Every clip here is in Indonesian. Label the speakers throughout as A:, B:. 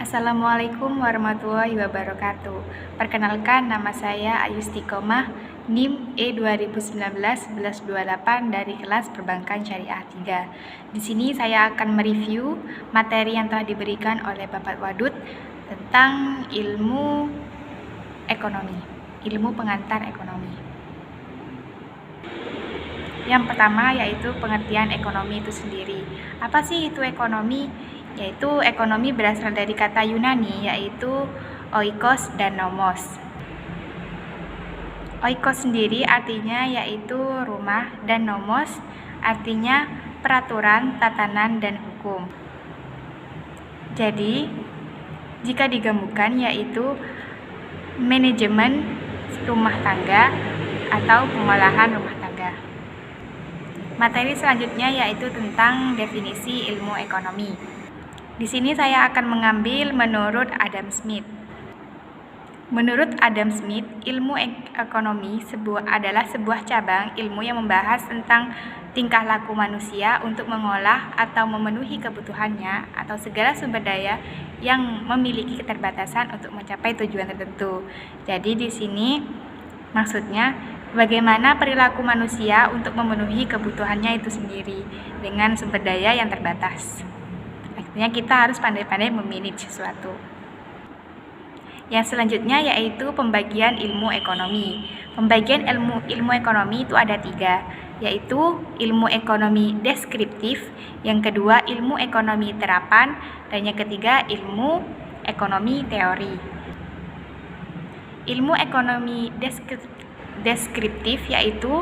A: Assalamualaikum warahmatullahi wabarakatuh. Perkenalkan, nama saya Ayu Istiqomah, NIM E2019-1128 dari kelas Perbankan Syariah 3. Di sini saya akan mereview materi yang telah diberikan oleh Bapak Wadud tentang ilmu ekonomi, ilmu pengantar ekonomi. Yang pertama yaitu pengertian ekonomi itu sendiri. Apa sih itu ekonomi? Yaitu ekonomi berasal dari kata Yunani yaitu oikos dan nomos. Oikos sendiri artinya yaitu rumah dan nomos artinya peraturan, tatanan, dan hukum. Jadi, jika digabungkan yaitu manajemen rumah tangga atau pengolahan rumah tangga. Materi selanjutnya yaitu tentang definisi ilmu ekonomi. Di sini saya akan mengambil menurut Adam Smith. Menurut Adam Smith, ilmu ekonomi adalah sebuah cabang ilmu yang membahas tentang tingkah laku manusia untuk mengolah atau memenuhi kebutuhannya atau segala sumber daya yang memiliki keterbatasan untuk mencapai tujuan tertentu. Jadi di sini maksudnya bagaimana perilaku manusia untuk memenuhi kebutuhannya itu sendiri dengan sumber daya yang terbatas. Akhirnya kita harus pandai-pandai memanage sesuatu. Yang selanjutnya yaitu pembagian ilmu ekonomi. Pembagian ilmu ekonomi itu ada 3, yaitu ilmu ekonomi deskriptif, yang kedua ilmu ekonomi terapan, dan yang ketiga ilmu ekonomi teori. Ilmu ekonomi deskriptif yaitu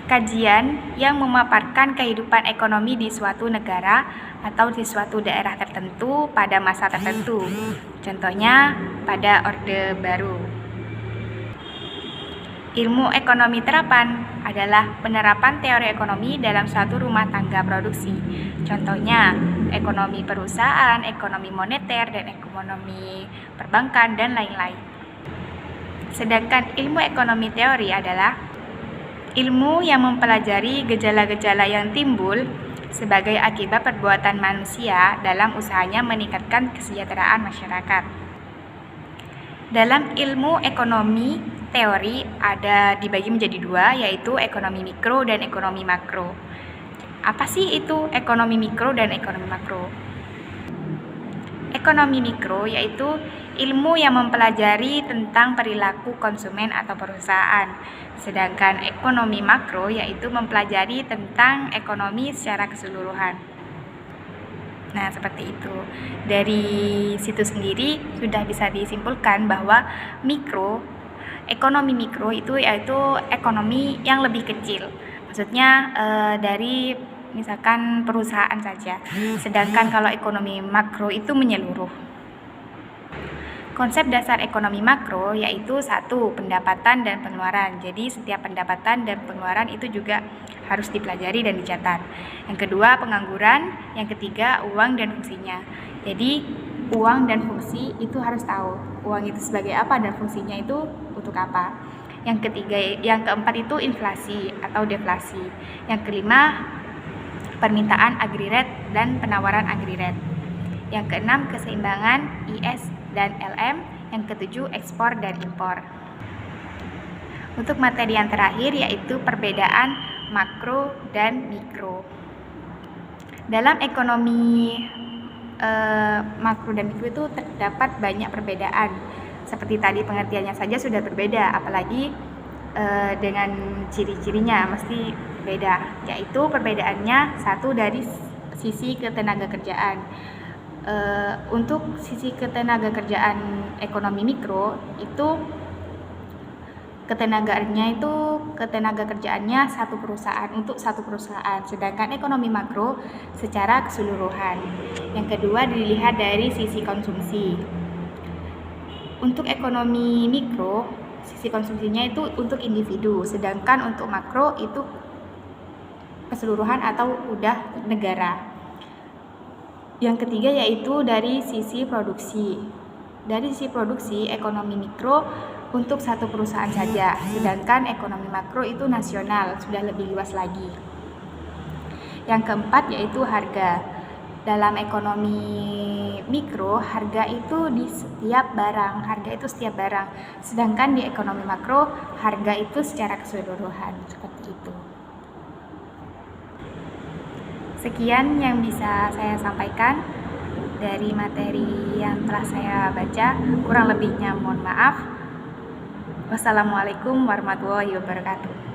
A: kajian yang memaparkan kehidupan ekonomi di suatu negara atau di suatu daerah tertentu pada masa tertentu. Contohnya pada Orde Baru. Ilmu ekonomi terapan adalah penerapan teori ekonomi dalam suatu rumah tangga produksi. Contohnya ekonomi perusahaan, ekonomi moneter, dan ekonomi perbankan, dan lain-lain. Sedangkan ilmu ekonomi teori adalah ilmu yang mempelajari gejala-gejala yang timbul sebagai akibat perbuatan manusia dalam usahanya meningkatkan kesejahteraan masyarakat. Dalam ilmu ekonomi teori ada dibagi menjadi 2, yaitu ekonomi mikro dan ekonomi makro. Apa sih itu ekonomi mikro dan ekonomi makro? Ekonomi mikro yaitu ilmu yang mempelajari tentang perilaku konsumen atau perusahaan. Sedangkan ekonomi makro yaitu mempelajari tentang ekonomi secara keseluruhan. Nah, seperti itu. Dari situ sendiri sudah bisa disimpulkan bahwa ekonomi mikro itu yaitu ekonomi yang lebih kecil. Maksudnya dari misalkan perusahaan saja. Sedangkan kalau ekonomi makro itu menyeluruh. Konsep dasar ekonomi makro yaitu 1, pendapatan dan pengeluaran. Jadi setiap pendapatan dan pengeluaran itu juga harus dipelajari dan dicatat. Yang kedua, pengangguran. Yang ketiga, uang dan fungsinya. Jadi uang dan fungsi itu harus tahu. Uang itu sebagai apa dan fungsinya itu untuk apa. Yang keempat itu inflasi atau deflasi. Yang kelima, permintaan agregat dan penawaran agregat. Yang keenam, keseimbangan IS dan LM. Yang ketujuh, ekspor dan impor. Untuk materi yang terakhir yaitu perbedaan makro dan mikro. Dalam ekonomi makro dan mikro itu terdapat banyak perbedaan. Seperti tadi pengertiannya saja sudah berbeda, apalagi dengan ciri-cirinya mesti beda. Yaitu perbedaannya 1 dari sisi ketenaga kerjaan. Untuk sisi ketenaga kerjaan ekonomi mikro itu ketenaga kerjaannya satu perusahaan untuk satu perusahaan, sedangkan ekonomi makro secara keseluruhan. Yang kedua dilihat dari sisi konsumsi. Untuk ekonomi mikro sisi konsumsinya itu untuk individu, sedangkan untuk makro itu keseluruhan atau udah negara. Yang ketiga yaitu dari sisi produksi. Dari sisi produksi, ekonomi mikro untuk satu perusahaan saja, sedangkan ekonomi makro itu nasional, sudah lebih luas lagi. Yang keempat yaitu harga. dalam ekonomi mikro, harga itu di setiap barang, sedangkan di ekonomi makro, harga itu secara keseluruhan, seperti itu. Sekian yang bisa saya sampaikan dari materi yang telah saya baca, kurang lebihnya mohon maaf. Wassalamualaikum warahmatullahi wabarakatuh.